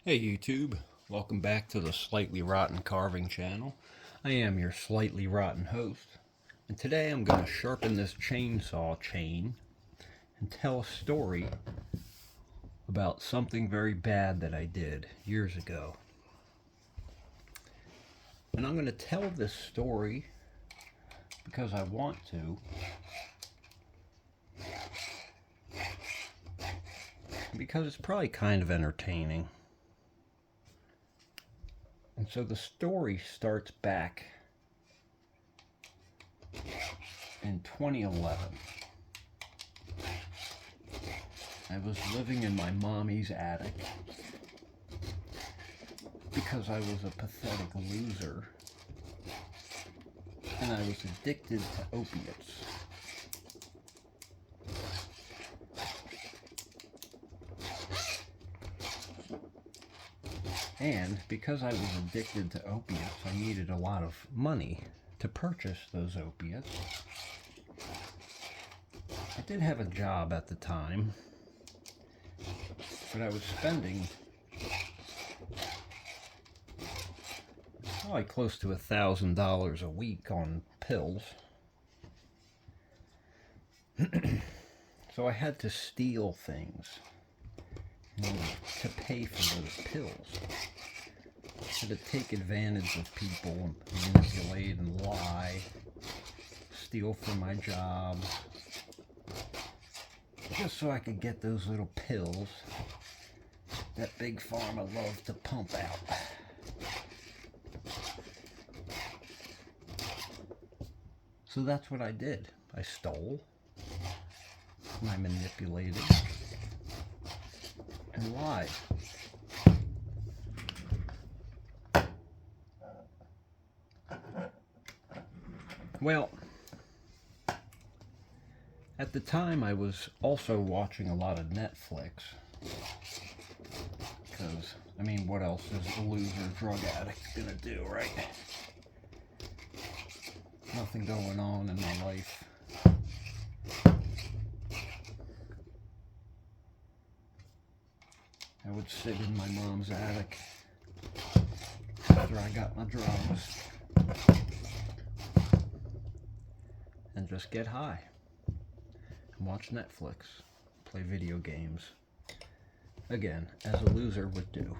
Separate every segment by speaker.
Speaker 1: Hey YouTube, welcome back to the Slightly Rotten Carving channel. I am your slightly rotten host, and today I'm going to sharpen this chainsaw chain and tell a story about something very bad that I did years ago. And I'm going to tell this story because I want to, because it's probably kind of entertaining. And so the story starts back in 2011. I was living in my mommy's attic because I was a pathetic loser and I was addicted to opiates. And because I was addicted to opiates, I needed a lot of money to purchase those opiates. I did have a job at the time, but I was spending probably close to $1,000 a week on pills. So I had to steal things to pay for those pills. I had to take advantage of people and manipulate and lie, steal from my job, just so I could get those little pills that Big Pharma loved to pump out. So that's what I did. I stole, and I manipulated, and lied. Well, at the time I was also watching a lot of Netflix. Because, I mean, what else is a loser drug addict gonna do, right? Nothing going on in my life. I would sit in my mom's attic after I got my drugs and just get high and watch Netflix, play video games. Again, as a loser would do.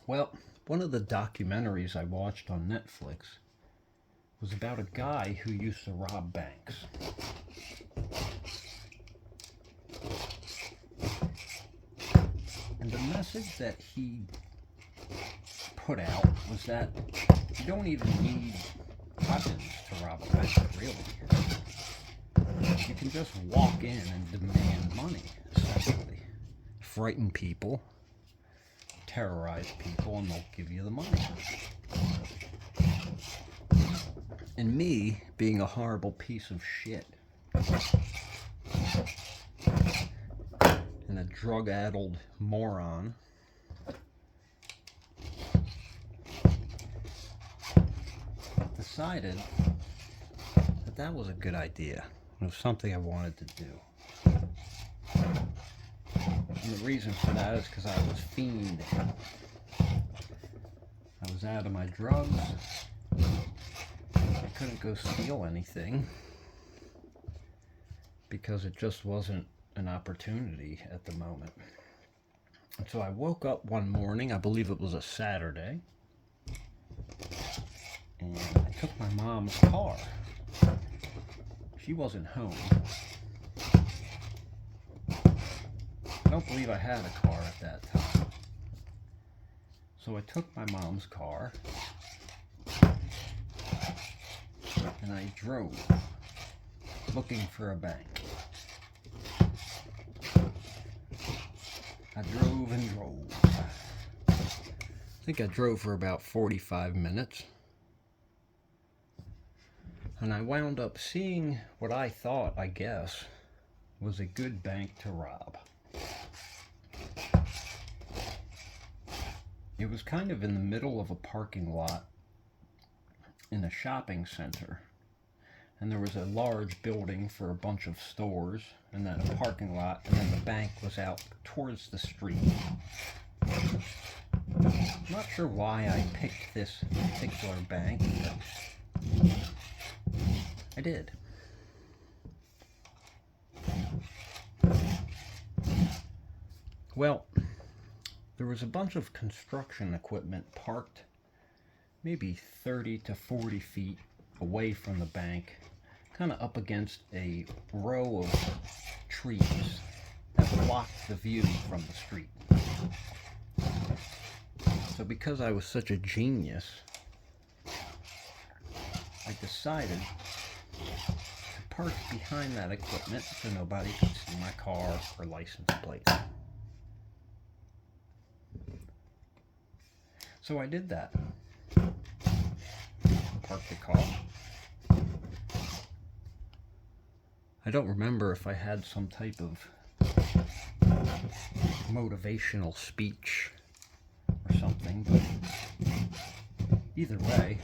Speaker 1: Well, one of the documentaries I watched on Netflix was about a guy who used to rob banks. And the message that he put out was that you don't even need weapons to rob a bank, really. You can just walk in and demand money, essentially. Frighten people, terrorize people, and they'll give you the money. And me, being a horrible piece of shit, and a drug-addled moron, decided that that was a good idea. It was something I wanted to do. And the reason for that is because I was fiending. I was out of my drugs. I couldn't go steal anything because it just wasn't an opportunity at the moment. And so I woke up one morning, I believe it was a Saturday, and I took my mom's car. She wasn't home. I don't believe I had a car at that time. So I took my mom's car and I drove looking for a bank. I drove and drove. I think I drove for about 45 minutes. And I wound up seeing what I thought, I guess, was a good bank to rob. It was kind of in the middle of a parking lot in a shopping center. and there was a large building for a bunch of stores, and then a parking lot, and then the bank was out towards the street. I'm not sure why I picked this particular bank, but I did. Well, there was a bunch of construction equipment parked maybe 30 to 40 feet away from the bank, kind of up against a row of trees that blocked the view from the street. So because I was such a genius, I decided to park behind that equipment so nobody could see my car or license plate. So I did that. Parked the car. I don't remember if I had some type of motivational speech or something, but either way,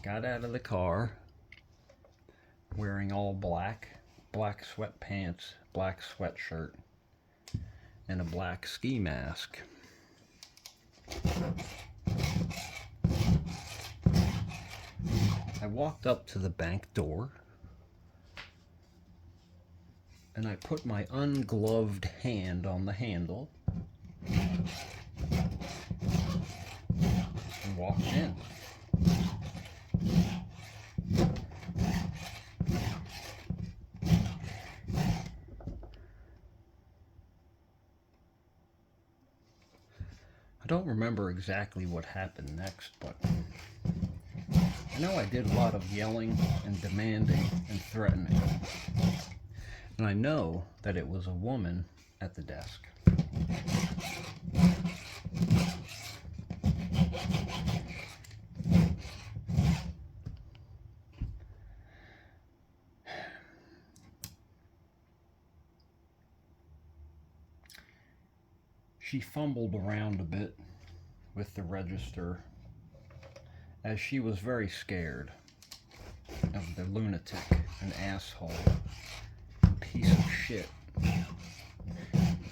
Speaker 1: got out of the car wearing all black sweatpants, black sweatshirt, and a black ski mask. I walked up to the bank door and I put my ungloved hand on the handle and walked in. I don't remember exactly what happened next, but I know I did a lot of yelling and demanding and threatening. And I know that it was a woman at the desk. She fumbled around a bit with the register as she was very scared of the lunatic, an asshole, piece of shit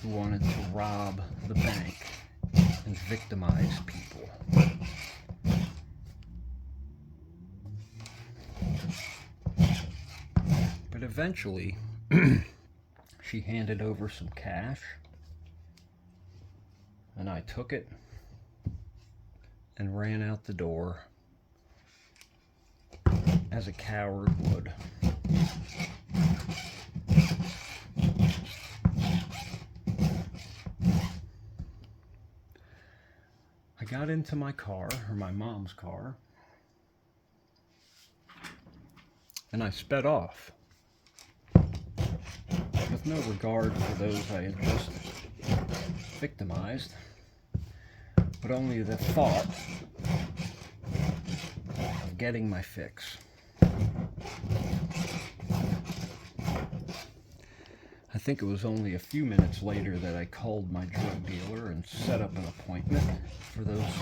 Speaker 1: who wanted to rob the bank and victimize people. But eventually, she handed over some cash, and I took it and ran out the door as a coward would. I got into my car, or my mom's car, and I sped off with no regard for those I had just victimized, but only the thought of getting my fix. I think it was only a few minutes later that I called my drug dealer and set up an appointment for those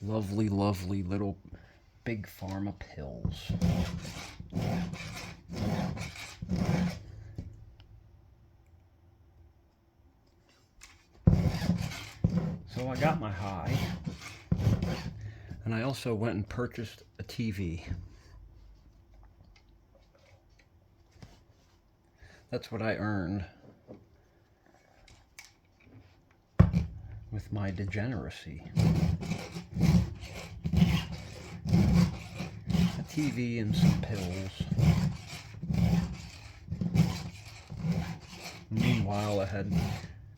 Speaker 1: lovely, lovely little big pharma pills. So I got my high, and I also went and purchased a TV. That's what I earned with my degeneracy. A TV and some pills. Meanwhile, I had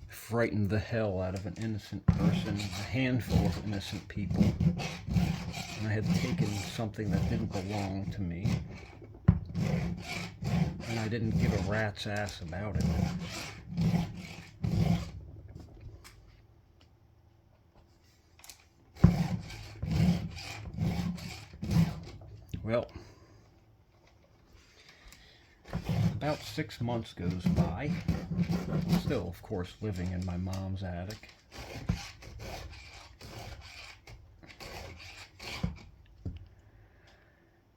Speaker 1: frightened the hell out of an innocent person, a handful of innocent people, and I had taken something that didn't belong to me, and I didn't give a rat's ass about it. Well, about 6 months goes by, still, of course, living in my mom's attic.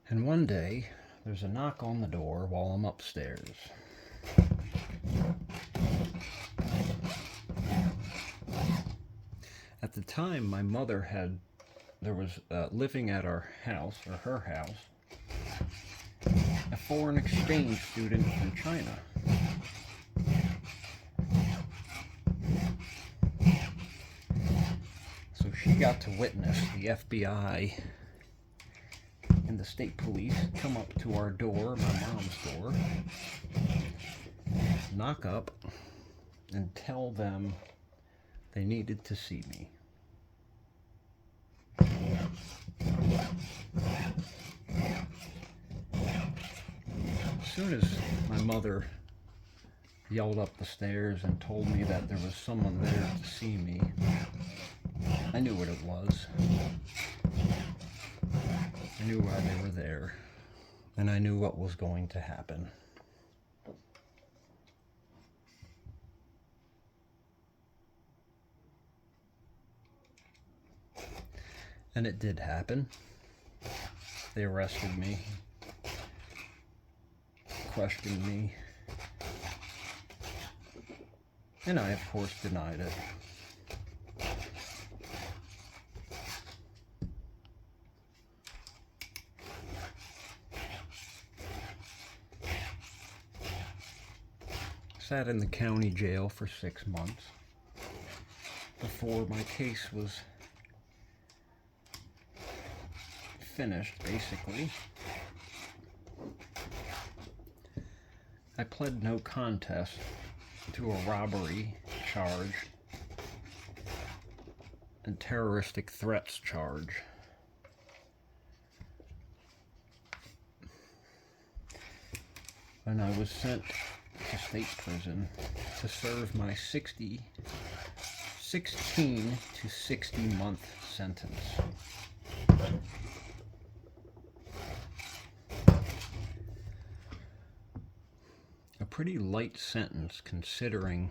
Speaker 1: And one day, there's a knock on the door while I'm upstairs. At the time, my mother was living at our house, or her house, a foreign exchange student from China. So she got to witness the FBI and the state police come up to our door, my mom's door, knock up, and tell them they needed to see me. As soon as my mother yelled up the stairs and told me that there was someone there to see me, I knew what it was. I knew why they were there, and I knew what was going to happen. And it did happen. They arrested me, questioned me, and I, of course, denied it. Sat in the county jail for 6 months before my case was finished, basically. I pled no contest to a robbery charge and terroristic threats charge. And I was sent to state prison to serve my 16 to 60 month sentence. A pretty light sentence considering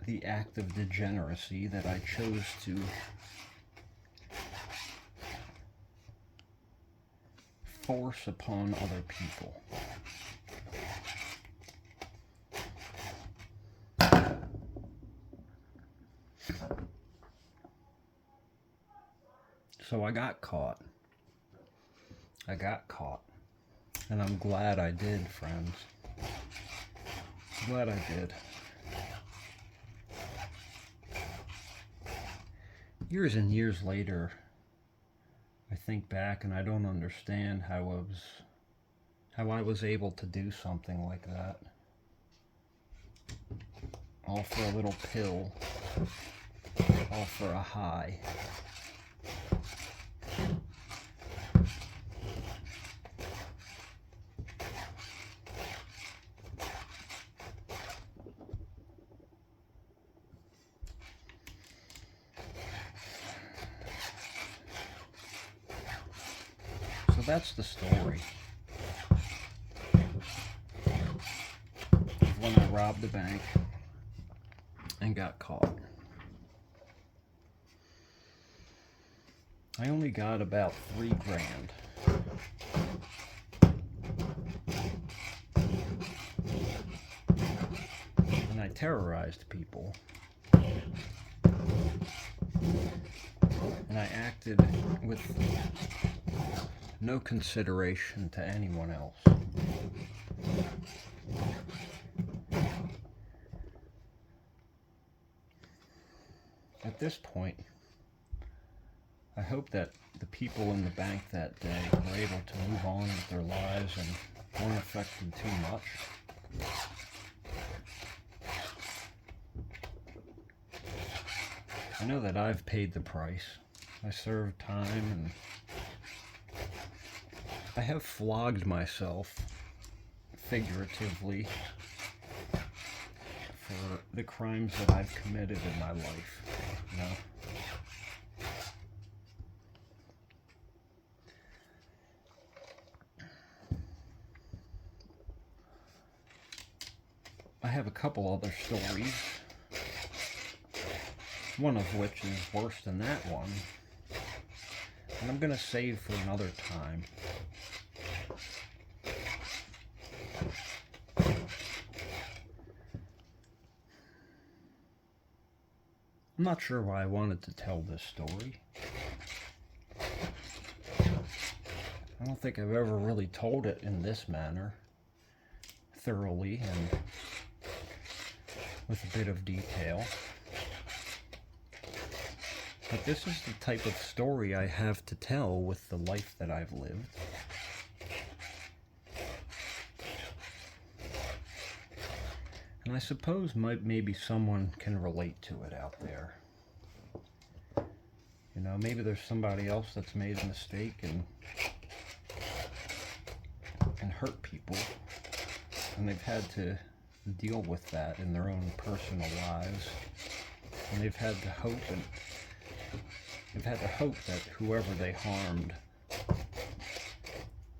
Speaker 1: the act of degeneracy that I chose to force upon other people. So I got caught. And I'm glad I did, friends. Glad I did. Years and years later, I think back and I don't understand how I was able to do something like that. All for a little pill. All for a high. So that's the story. When I robbed the bank and got caught. I only got about $3,000. And I terrorized people. And I acted with no consideration to anyone else. At this point, I hope that the people in the bank that day were able to move on with their lives and weren't affected too much. I know that I've paid the price. I served time and I have flogged myself, figuratively, for the crimes that I've committed in my life, you know? I have a couple other stories one of which is worse than that one. And I'm going to save for another time. I'm not sure why I wanted to tell this story. I don't think I've ever really told it in this manner, thoroughly and with a bit of detail. But this is the type of story I have to tell with the life that I've lived. And I suppose maybe someone can relate to it out there. You know, maybe there's somebody else that's made a mistake and hurt people, and they've had to deal with that in their own personal lives, and they've had to hope that whoever they harmed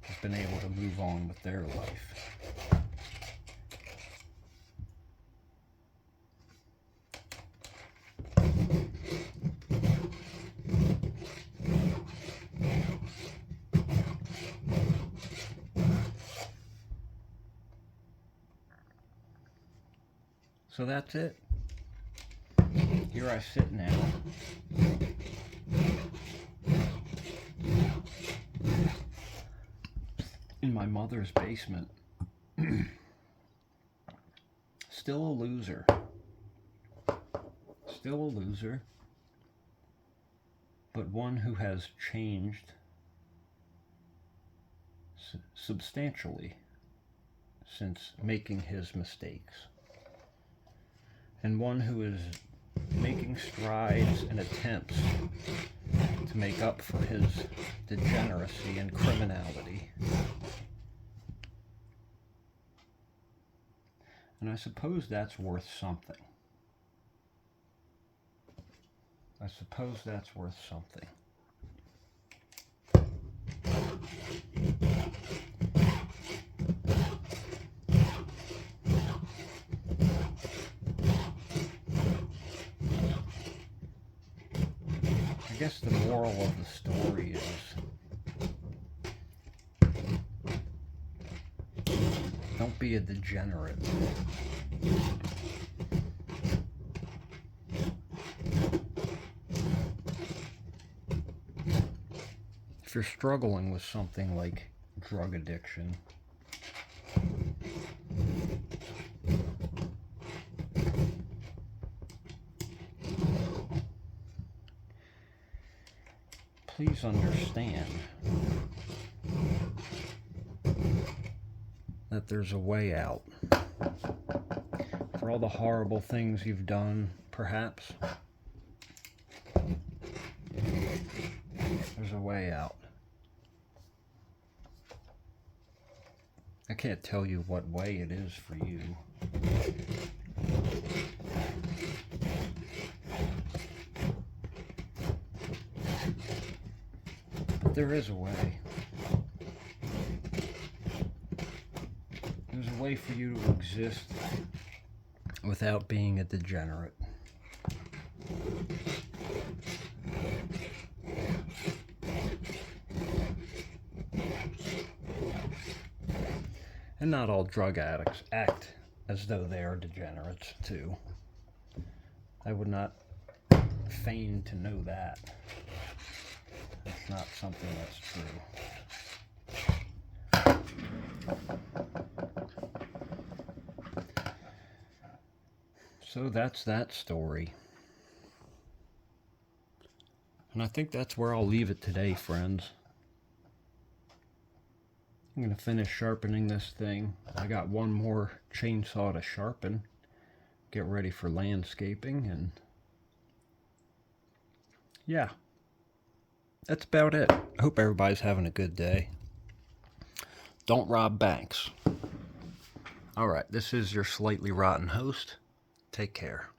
Speaker 1: has been able to move on with their life. So that's it. Here I sit now. In my mother's basement. Still a loser. Still a loser. But one who has changed substantially since making his mistakes. And one who is making strides and attempts to make up for his degeneracy and criminality. And I suppose that's worth something. I suppose that's worth something. I guess the moral of the story is, don't be a degenerate. If you're struggling with something like drug addiction, please understand that there's a way out. For all the horrible things you've done, perhaps, there's a way out. I can't tell you what way it is for you. But there is a way. There's a way for you to exist without being a degenerate. And not all drug addicts act as though they are degenerates, too. I would not feign to know that. That's not something that's true. So that's that story. And I think that's where I'll leave it today, friends. I'm going to finish sharpening this thing. I got one more chainsaw to sharpen. Get ready for landscaping, and yeah, that's about it. I hope everybody's having a good day. Don't rob banks. Alright, this is your slightly rotten host. Take care.